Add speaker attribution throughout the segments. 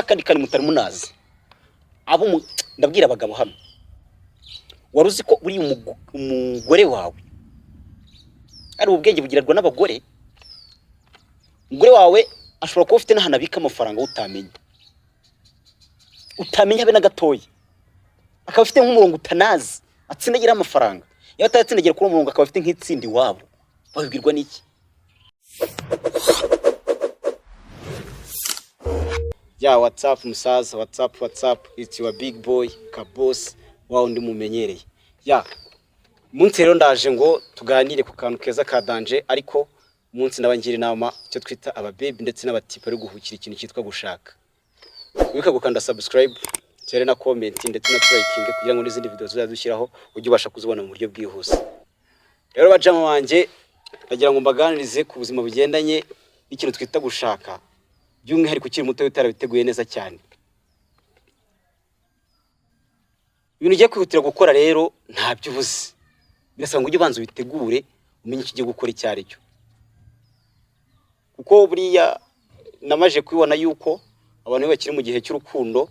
Speaker 1: n'akandi kari mutari munazi abo ndabwira abagabo hano waruzi ko uri umugore wawe ari ubwenge bugirarwa n'abagore umugore wawe ashobora kuba ufite n'ahanabika amafaranga utamenya habe na gatoya akaba afite nk'umurongo utanazi atsindagira amafaranga iyo atatsindagira kuri umurongo akaba afite nk'itsindi wabo babibwirwa n'iki ya WhatsApp musaza WhatsApp it's your big boy kaboss wawe ndi mumenyereye ya munsi rero ndaje ngo tuganire ku kantu keza ka danger ariko munsi nabangira inama cyo twita aba baby ndetse n'abatipe ari guhukira ikintu cyitwa gushaka wika gukanda subscribe cyane na comment ndetse na liking kugira ngo n'izindi video zizadushyiraho ujye ubasha kuzibona mu buryo bwihuse rero bajama wanje ndagira ngo mbaganirize ku buzima bugendanye n'ikintu twita gushaka by'umwihariko ukiri muto utarabiteguye neza cyane ibintu ugiye kwihutira gukora rero ntabyo ubuze birasaba ngo ujye ubanza ubitegure umenye icyo ugiye gukora icyo ari cyo kuko buriya namaje kwibona yuko abantu bakiri mu gihe cy'urukundo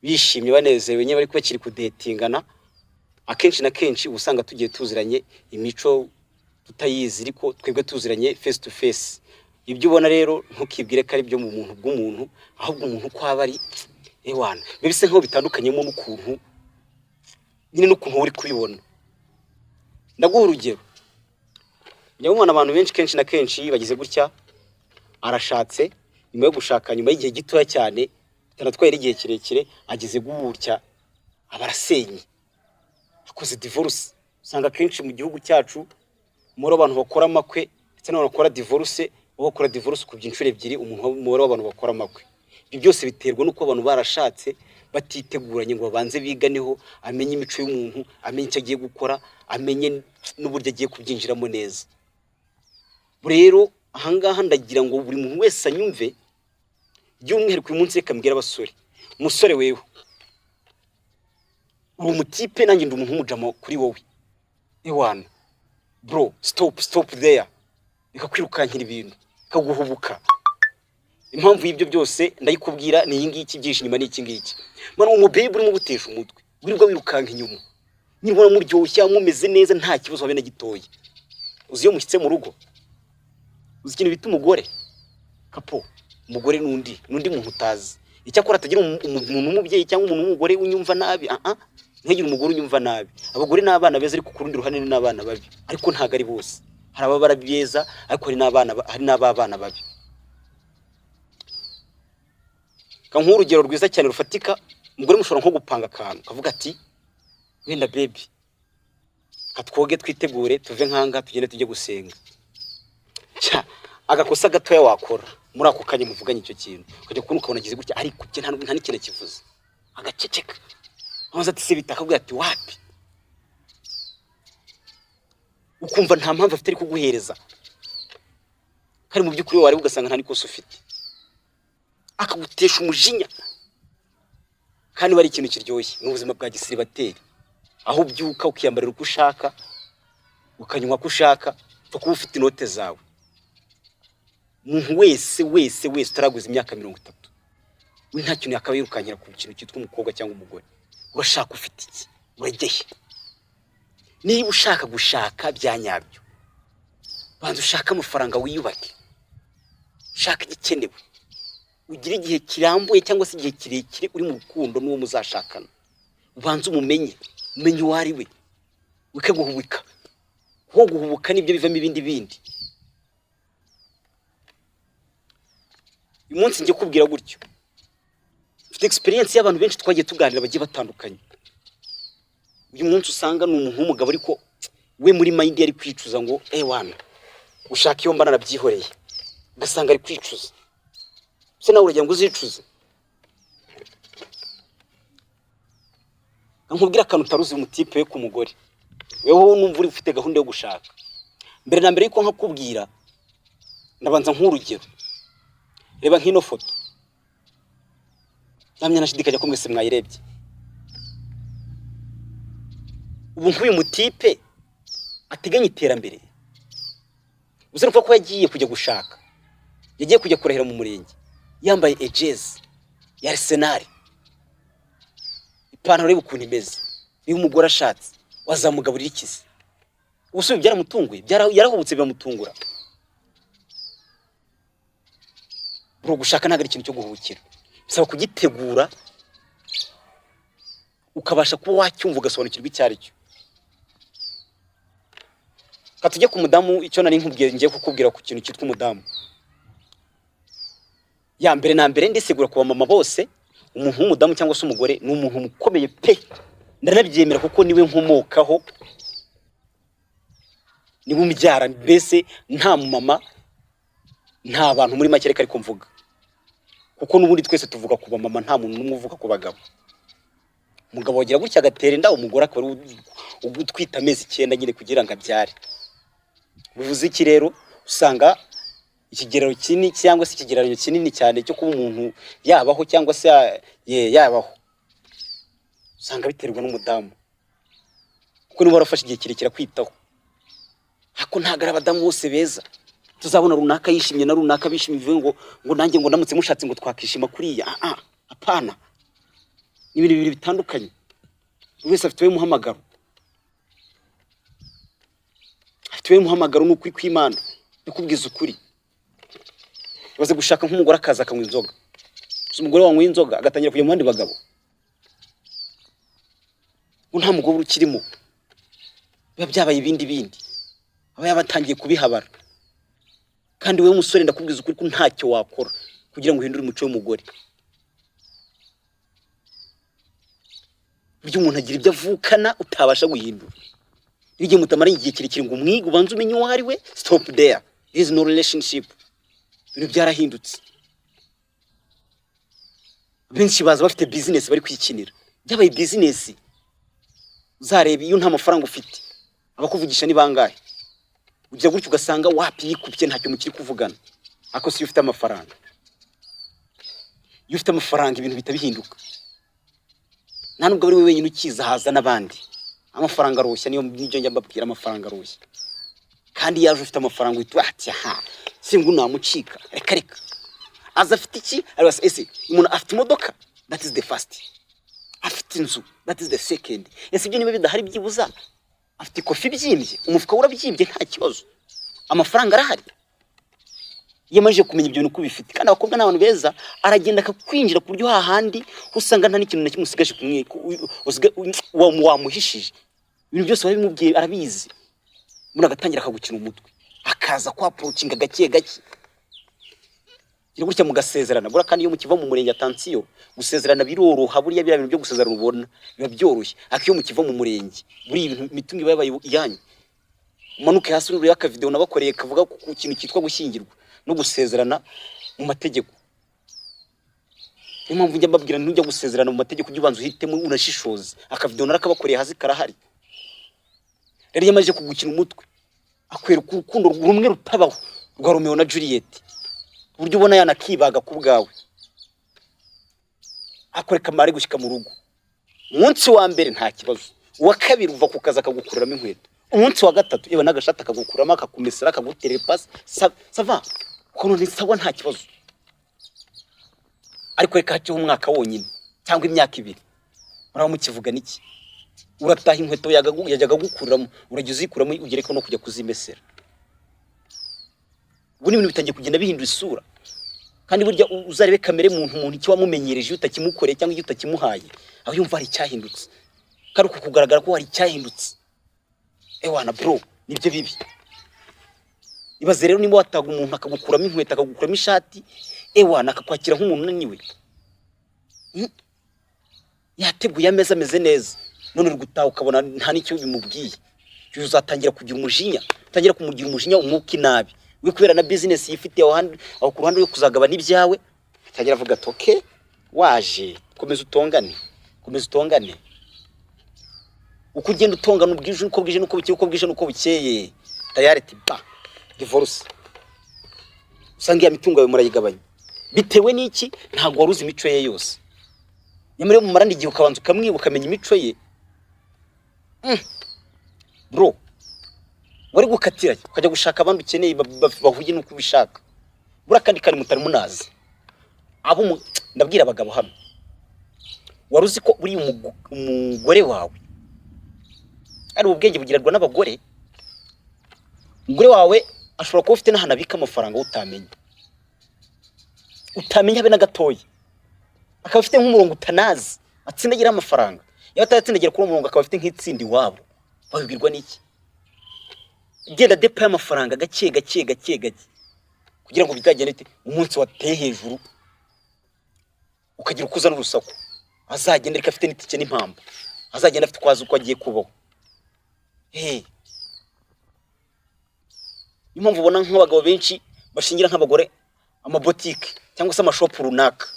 Speaker 1: bishimye banezerewe nyine bari bakiri kudetingana akenshi na kenshi usanga tugiye tuziranye imico tutayizi ariko twebwe tuziranye face to face ibyo ubona rero ntukibwire ko ari byo mu muntu bw'umuntu ahubwo umuntu ko aba ari ewana bibise nko bitandukanyemo n'ukuntu nyine n'ukuntu uri kubibona ndaguha urugero nyamubona abantu benshi kenshi na kenshi bagize gutya arashatse nyuma yo gushaka nyuma y'igihe gitoya cyane tanatwaye igihe kirekire ageze gutya abarasenye akoze divorce usanga kenshi mu gihugu cyacu muri abantu bakora amakwe ndetse n'abakora divorce bakora divorce ku byinshuro ebyiri umuntu muri abantu bakora amakwe ibyo byose biterwa nuko abantu barashatse batiteguranye ngo babanze biganeho amenye imico y'umuntu amenye icyo agiye gukora amenye n'uburyo agiye kubyinjiramo neza rero ahangaha ndagira ngo buri muntu wese anyumve by'umwihariko uyu munsi reka mbwira abasore umusore wewe uri umutipe nanjye ndi umuntu w'umujama kuri wowe ewana bro stop there reka kwirukankira ibintu kaguhubuka impamvu y'ibyo byose ndayikubwira ni iyi ngiki byinshi nyuma n'iki ngiki mana umubebe urimo gutesha umutwe wirirwa wirukanka inyuma nibona muryoshya mumeze neza nta kibazo habe na gitoya uzi iyo mushyitse mu rugo uzi ikintu bita umugore kapo umugore n'undi muntu utazi icyakora atagira umuntu w'umubyeyi cyangwa umuntu w'umugore unyumva nabi ntihagire umugore unyumva nabi abagore n'abana beza ariko ku rundi ruhande n'abana babi ariko ntago ari bose hari ababara beza ariko hari n'abana babi kanku urugero rwiza cyane rufatika umugore mushobora nko gupanga akantu kavuga ati wenda baby katwoge twitegure tuve nkanga tugende tujye gusenga agakosa gatoya wakora muri ako kanya muvuganye icyo kintu ukajya kubona ukabona gize gutya ariko cye nta n'ikintu kivuze agaceceka amaze ati se bitakavuga ati wapi ukumva nta mpamvu afite ari kuguhereza kari mu by'ukuri wari ugasanga nta nikoso ufite akagutesha umujinya kandi bari ikintu kiryoshye n'ubuzima bwa gisiribateri aho byuka ukiyambarira uko ushaka ukanywa uko ushaka kuko ufite inote zawe umuntu wese utaraguza imyaka 30 we nta kintu yakaba yirukankira ku kintu cyitwa umukobwa cyangwa umugore urashaka ufite iki urageye niba ushaka gushaka byanyabyo banza ushaka amafaranga wiyubake ushaka igikenewe ugira igihe kirambuye cyangwa se igihe kirekire uri mu rukundo n'uwo muzashakana ubanza umenye uwo ari we wikaguhubika ho guhubuka nibyo bivamo ibindi uyu munsi ngiye kubwira gutyo ufite experience y'abantu benshi twagiye tuganira bagiye batandukanye uyu munsi usanga ni umuntu w'umugabo ariko we muri mind yari kwicuza ngo wana ushaka iyo mbana nabyihoreye ugasanga ari kwicuza se nawe urajya ngo uzicuze nkubwira akantu utaruzi umutipe we ku mugore wewe numva uri ufite gahunda yo gushaka mbere na mbere yuko nkakubwira ndabanza nk'urugero reba nk'ino foto namye nashidikanya ko mwese mwayirebye ubu nk'uyu mutipe ateganya iterambere uzaruka ko yagiye kujya gushaka yagiye kujya kurahira mu murenge yambaye ejezi ya Arsenal, ipantaro reba ukuntu imeze, niba umugore ashatse wazamugaburira ikizi, ubusubi byaramutunguye, yarahubutse biramutungura. Bro, gushaka ntago ari ikintu cyo guhubukira, bisaba kugitegura ukabasha kuba wacyumva ugasobanukirwa icyo ari cyo. Katujye ku mudamu, icyo nari nkubwiye ngiye kukubwira ku kintu cyitwa umudamu. Ya mbere na mbere ndisegura kuba mama bose, umuntu w'umudamu cyangwa se umugore ni umuntu mukomeye pe, ndanabyemera kuko niwe nkomokaho, niwe umbyara, mbese nta mama nta bantu muri make ariko mvuga, kuko n'ubundi twese tuvuga kuba mama, nta muntu n'umwe uvuga ku bagabo. Umugabo wagira gutya agatera inda, umugore akora ugutwita amezi 9 nyine kugira ngo abyare. Bivuze iki rero? Usanga ikigerero kinini cyangwa se ikigereranyo kinini cyane cyo kuba umuntu yabaho cyangwa se yabaho, usanga biterwa n'umudamu, kuko niba warafashe igihe kirekire kwitaho. Hako ntago ari abadamu bose beza tuzabona runaka yishimye na runaka bishimye bivuye ngo nanjye ngo ndamutse mushatse ngo twakishima kuriya. Apana, ibintu bibiri bitandukanye, wese afite we muhamagaro, afite we muhamagaro n'ukuri kw'Imana. Ndikubwiza ukuri, baze gushaka nk'umugore akaza akanywa inzoga, umugore wanywa inzoga agatangira kujya mu bandi bagabo, nta mugabo ukirimo, biba byabaye ibindi aba yabatangiye kubihabara. Kandi wewe musore ndakubwiza ukuri ko ntacyo wakora kugira ngo uhindure umuco w'umugore. Buryo umuntu agira ibyo avukana utabasha guhindura. Iyo ugiye mutamara igihe kirekire ngo umwige ubanze umenye uwo ari we, stop there, there is no relationship. Ibintu byarahindutse. Benshi baza bafite business bari kwikinira, byabaye business. Uzareba iyo nta mafaranga ufite, abakuvugisha ni bangahe? Ujya gutyo ugasanga wapi yikubye ntacyo mukiri kuvugana. Ako si ufite amafaranga. Iyo ufite amafaranga ibintu bitabihinduka. Nta nubwo bari wenyine ukiza, haza n'abandi. Amafaranga aroshya, niyo njye njya mbabwira amafaranga aroshya. Kandi yaje ufite amafaranga uhita ati singu namucika, reka aza afite iki? Aribasa ese umuntu afite imodoka, that is the first. Afite inzu, that is the second. Ese ibyo niba bidahari byibuza afite kofi byimbye, umufuka urabyimbye, nta kibazo, amafaranga arahari. Yamaje kumenya ibyo nuko bifite. Kandi abakobwa n'abantu beza, aragenda akakwinjira ku buryo hahandi usanga nta n'ikintu na kimwe usigaje wamuhishije. Ibintu byose babimubwiye arabizi, muri agatangira akagukina umutwe, akaza kwa approachinga gake iri gutya mugasezerana. Bura kandi iyo mukiva mu murenge atansiyo, gusezerana biroroha, buriya bya bintu byo gusezerana ubona biba byoroshye. Akiyo mukiva mu murenge, buri ibintu mitungi babaye iyanyu, umanuke hasi n'uriya ka video nabakoreye kavuga ku kintu cyitwa gushyingirwa no gusezerana mu mategeko. Impamvu njya mbabwira ntujya gusezerana mu mategeko ujye ubanza uhitemo unashishoze. Aka video narakabakoreye hasi karahari. Rero yamaje kugukina umutwe, akwera urukundo rumwe rutabaho rwa Romeo na Juliet, buryo ubona yanakibaga ku bwawe, akoreka mari gushyika mu rugo. Umunsi wa mbere nta kibazo, uwa kabiri uva ku kazi akagukuramo inkweto, umunsi wa gatatu yewe n'agashata akagukuramo akakumesera akaguterera pasi sava kono ni sawa, nta kibazo. Ariko reka haciho umwaka wonyine cyangwa imyaka 2, muraho mukivuga niki? Urataha inkweto yajyaga gukuramo urajya uzikuramo ugereka no kujya kuzimesera. Ubu ni ibintu bitangiye kugenda bihindura isura. Kandi burya uzarebe kamere umuntu icyo wamumenyereje utakimukoreye cyangwa iyo utakimuhaye, aho yumva hari cyahindutse, kandi uko kugaragara ko hari cyahindutse. Ewana bro, nibyo bibi. Ibaze rero niba wataga umuntu akagukuramo inkweto akagukuramo ishati, ewana akakwakira nk'umuntu unaniwe, yateguye ameza ameze neza, none uri gutaha ukabona nta n'icyo bimubwiye. Uzatangira kugira umujinya, utangira kumugira umujinya umwuka inabi. We kubera na business yifite aho ku ruhande yo kuzagabana ibyawe, utangira avuga ati okay, waje komeza utongane. Uko ugenda utongana ubwije uko bwije nuko bukeye tayari tiba divorce. Usanga ya mitungo yawe murayigabanya bitewe n'iki? Ntago waruzi imico ye yose. Nyamara mu marandi igihe ukabanza ukamwibuka amenya imico ye. Bro, wari gukatira ukajya gushaka abandi ukeneye bahuye nuko ubishaka. Bura kandi mutari munazi. Abo ndabwira abagabo hano, wari uzi ko uri umugore wawe ari ubwenge bugirirwa n'abagore? Umugore wawe ashobora kuba ufite n'ahantu abika amafaranga utamenya habe na gatoya, akaba afite nk'umurongo utanazi atsindagira amafaranga. Iyo atatsindagira kuri umurongo akaba afite nk'itsindi wabo, babibwirwa n'iki? Genda depa y'amafaranga gake kugira ngo bizagende ite umunsi wateye hejuru ukagira ukuza n'urusaku, azagenda ariko afite n'itike n'impamba, azagenda afite kwaza uko agiye kubaho. Impamvu ubona nk'abagabo benshi bashingira nk'abagore amabotike cyangwa se amashopu runaka,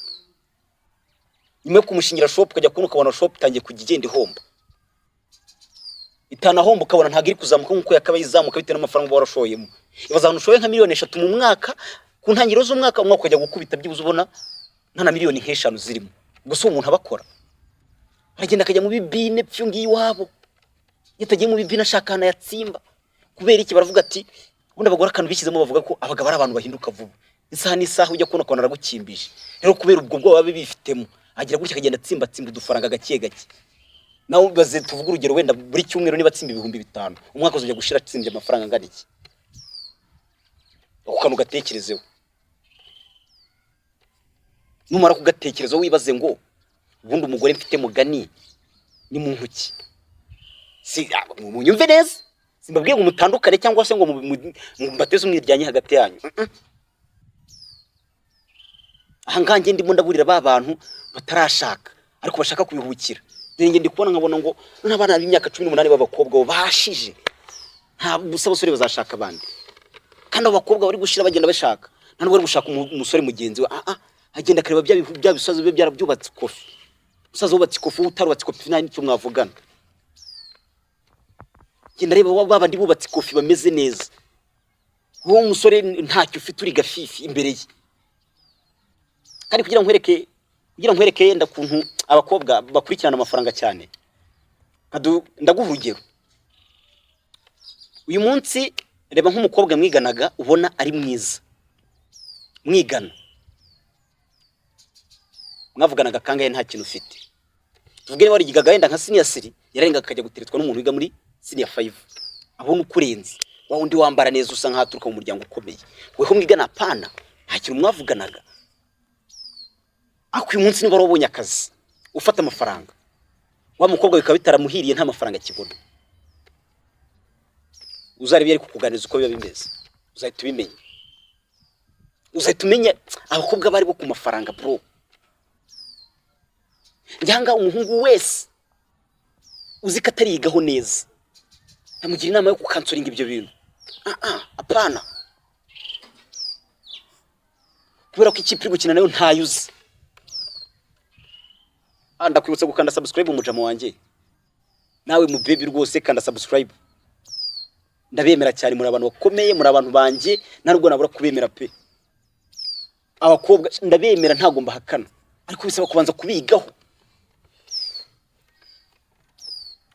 Speaker 1: nyuma yo kumushingira shop ukajya kubona ukabona shop itangiye kujya igenda ihomba, itanahomba ukabona ntabwo iri kuzamuka nk'uko yakabaye izamuka bitewe n'amafaranga uba warashoyemo. Ibaza ahantu ushoye nka miliyoni 3 mu mwaka, ku ntangiriro z'umwaka ukajya gukubita byibuze ubona nta na miliyoni 5 zirimo. Gusa umuntu abakora aragenda akajya mu bibine byungiye iwabo, yatagiye mu bibine ashaka hana yatsimba. Kubera iki? Baravuga ati ubundi abagore akantu bishyizemo bavuga ko abagabo ari abantu bahinduka vuba, isaha n'isaha ujya kubona akabona aragukimbije. Rero kubera ubwo bwoba bifitemo agira gutya akagenda atsimba udufaranga gake. Nawe baze tuvuga urugero, wenda buri cyumweru niba atsimba 5,000, umwaka uzajya gushira atsimbye amafaranga angana iki? Ukanu gatekerezeho, numara kugatekerezaho wibaze ngo ubundi umugore mfite mugani ni mu ntoki. Si munyumve neza, simbabwiye ngo mutandukane cyangwa se ngo mbateze umwiryanye hagati yanyu. Ahangange ndimo ndaburira ba bantu batarashaka ariko bashaka kubihukira. Nenge ndi kubona nkabona ngo n'abana b'imyaka 18 b'abakobwa bashije, nta busabosore bazashaka abandi. Kandi abakobwa bari gushira bagenda bashaka, nta nubwo bari gushaka umusore mugenzi we. Agenda akareba bya bisazo bye byarabyubatse kofi. Usaza wubatse kofi utarubatse kofi nta nicyo mwavugana. Genda reba babandi bubatse kofi bameze neza, uwo musore ntacyo ufite uri gafifi imbere ye. Kandi kugira nkwereke yenda kuntu abakobwa bakurikirana amafaranga cyane, ndaguha urugero. Uyu munsi reba nk'umukobwa mwiganaga ubona ari mwiza, mwigana mwavuganaga kangahe nta kintu ufite. Tuvuge wari gigaga yenda nka senior 3 yarenga akajya guteretswa n'umuntu wiga muri senior 5, abona ukurenze wa undi wambara neza usa nk'aturuka mu muryango ukomeye, weho mwigana apana nta kintu mwavuganaga. Uyu munsi niba warabonye akazi ufata amafaranga, wa mukobwa bikaba bitaramuhiriye nta mafaranga kibona, uzarebe yari kukuganiza uko biba bimeze, uzahita umenya abakobwa bari bo ku mafaranga bro. Njyanga umuhungu wese uzi ko atarigaho neza namugira inama yo kukansoringa ibyo bintu. Apana, kubera ko ikipe iri gukina nayo ntayuzi. Ndakwibutsa gukanda subscribe umujama wanjye, nawe mu baby rwose kanda subscribe. Ndabemera cyane, muri abantu bakomeye, muri abantu banjye, narwo nabura kubemera pe. Abakobwa ndabemera ntago mbahakana, ariko bisaba kubanza kubigaho.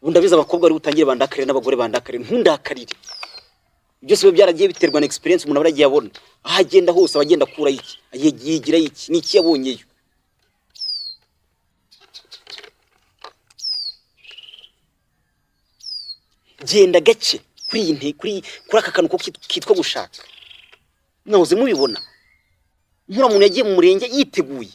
Speaker 1: Ndabiza abakobwa ari utangire bandakarire n'abagore bandakarire, ntundakarire. Byose biba byaragiye biterwa na experience umuntu abaragiye abona. Ahagenda hose abagenda kura iki, yigira iki, niki yabonyeyo. Genda gake kuri aka kantu ko kitwa gushaka. Mwahoze mubibona, nkura umuntu yagiye mu murenge yiteguye.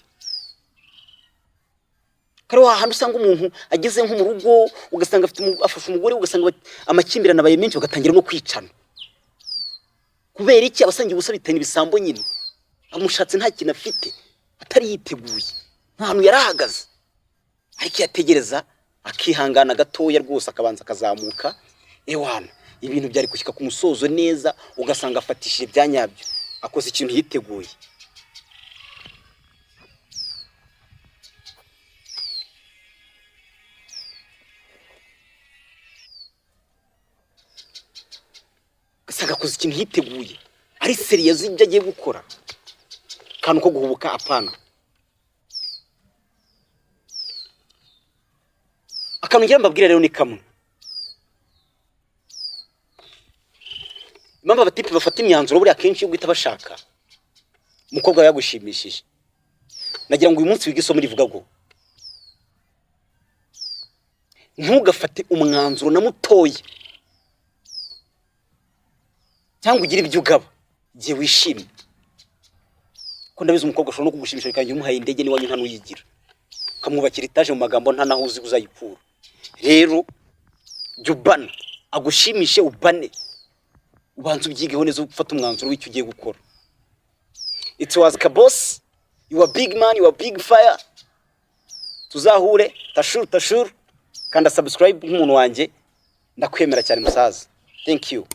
Speaker 1: Kare wahandi usanga umuntu ageze nko mu rugo ugasanga afashe umugore, ugasanga amakimbirana abaye menshi bagatangira no kwicana. Kubera iki? Abasangiye ubusa bitanye ibisambo nyine, amushatse nta kintu afite, atari yiteguye, nta hantu yarahagaze. Ariko yategereza akihangana gatoya rwose akabanza akazamuka. Ewana ibintu byari kushyika ku musozo neza, ugasanga afatishije byanyabyo, akoze ikintu yiteguye. Ugasanga akoze ikintu yiteguye, ari serious ibyo agiye gukora. Kantu ko guhubuka apana. Akantu ngira mbabwira rero ni kamwe. Impamvu abatipe bafata imyanzuro buriya kenshi yo guhita bashaka umukobwa yagushimishije. Nagira ngo uyu munsi wige isomo rivuga ngo ntugafate umwanzuro na mutoya cyangwa ugire ibyo ugaba igihe wishimye, ko ndabizi umukobwa ashobora no kugushimisha bikangira umuhaye indege niwanyu nta nuyigira, ukamwubakira itaje mu magambo nta naho uzi uzayikura. Rero jubana agushimishe ubane, ubanze ubyigeho neza ufata umwanzuro w'icyo ugiye gukora. It was Kabos, you are big man, you are big fire. Tuzahure tashuru kandi subscribe nk'umuntu wanje, ndakwemera cyane musaza. Thank you.